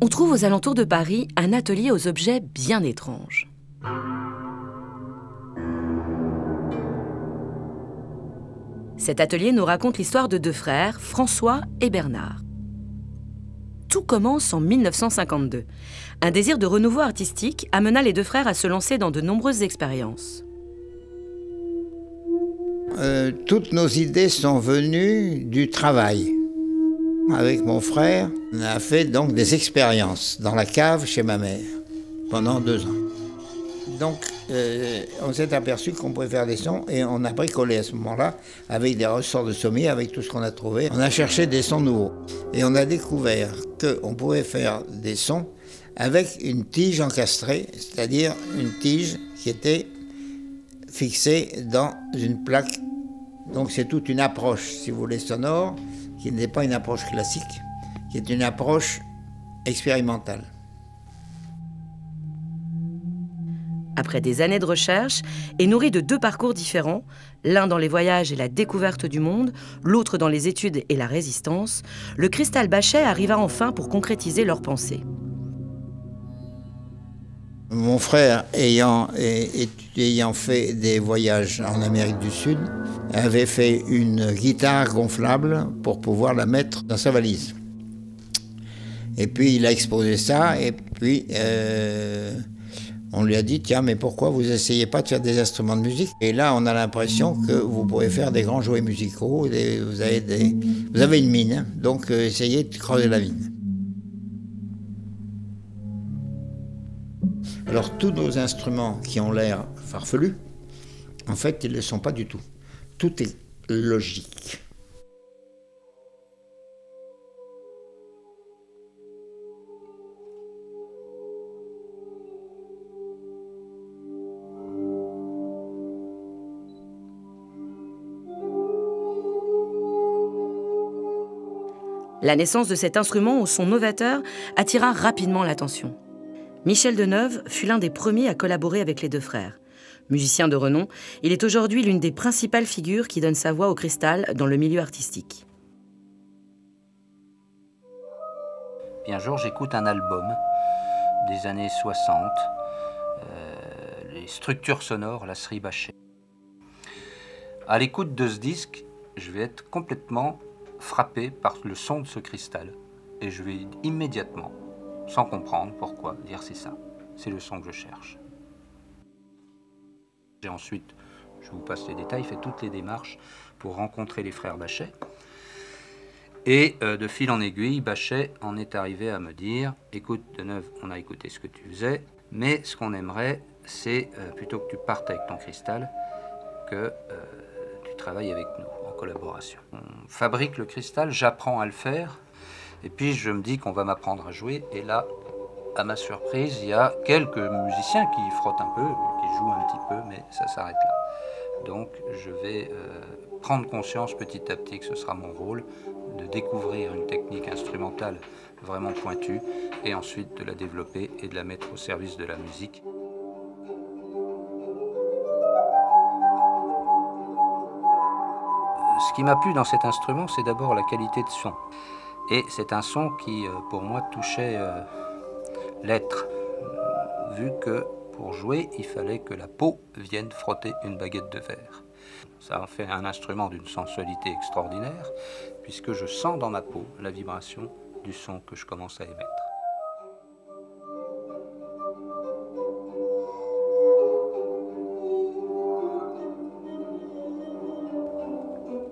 On trouve aux alentours de Paris un atelier aux objets bien étranges. Cet atelier nous raconte l'histoire de deux frères, François et Bernard. Tout commence en 1952. Un désir de renouveau artistique amena les deux frères à se lancer dans de nombreuses expériences. Toutes nos idées sont venues du travail. Avec mon frère, on a fait donc des expériences dans la cave chez ma mère pendant 2 ans. Donc on s'est aperçu qu'on pouvait faire des sons et on a bricolé à ce moment-là avec des ressorts de sommier, avec tout ce qu'on a trouvé. On a cherché des sons nouveaux et on a découvert qu'on pouvait faire des sons avec une tige encastrée, c'est-à-dire une tige qui était fixée dans une plaque. Donc c'est toute une approche, si vous voulez, sonore, qui n'est pas une approche classique, qui est une approche expérimentale. Après des années de recherche, et nourri de 2 parcours différents, l'un dans les voyages et la découverte du monde, l'autre dans les études et la résistance, le Cristal Bachet arriva enfin pour concrétiser leurs pensées. Mon frère, ayant fait des voyages en Amérique du Sud, avait fait une guitare gonflable pour pouvoir la mettre dans sa valise. Et puis il a exposé ça, et puis on lui a dit, tiens, mais pourquoi vous essayez pas de faire des instruments de musique? Et là, on a l'impression que vous pouvez faire des grands jouets musicaux, vous avez une mine, hein, donc essayez de creuser la mine. Alors tous nos instruments qui ont l'air farfelus, en fait, ils ne le sont pas du tout. Tout est logique. La naissance de cet instrument au son novateur attira rapidement l'attention. Michel Deneuve fut l'un des premiers à collaborer avec les deux frères. Musicien de renom, il est aujourd'hui l'une des principales figures qui donne sa voix au cristal dans le milieu artistique. Puis un jour, j'écoute un album des années 60, les structures sonores, la Sri Bachet. À l'écoute de ce disque, je vais être complètement frappé par le son de ce cristal. Et je vais immédiatement, sans comprendre pourquoi, dire c'est ça. C'est le son que je cherche. J'ai ensuite, je vous passe les détails, fait toutes les démarches pour rencontrer les frères Bachet. Et de fil en aiguille, Bachet en est arrivé à me dire, écoute, Deneuve, on a écouté ce que tu faisais, mais ce qu'on aimerait, c'est plutôt que tu partes avec ton cristal, que tu travailles avec nous en collaboration. On fabrique le cristal, j'apprends à le faire, et puis je me dis qu'on va m'apprendre à jouer, et là, à ma surprise, il y a quelques musiciens qui frottent un peu, qui jouent un petit peu, mais ça s'arrête là. Donc je vais prendre conscience petit à petit que ce sera mon rôle de découvrir une technique instrumentale vraiment pointue, et ensuite de la développer et de la mettre au service de la musique. Ce qui m'a plu dans cet instrument, c'est d'abord la qualité de son. Et c'est un son qui, pour moi, touchait l'être, vu que pour jouer, il fallait que la peau vienne frotter une baguette de verre. Ça en fait un instrument d'une sensualité extraordinaire, puisque je sens dans ma peau la vibration du son que je commence à émettre.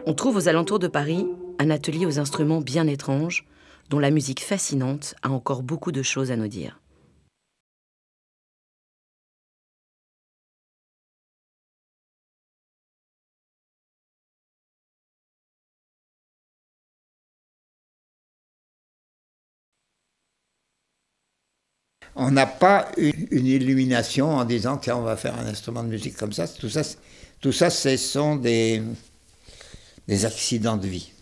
On trouve aux alentours de Paris un atelier aux instruments bien étranges, dont la musique fascinante a encore beaucoup de choses à nous dire. On n'a pas une illumination en disant tiens, on va faire un instrument de musique comme ça. Tout ça, ce sont des accidents de vie.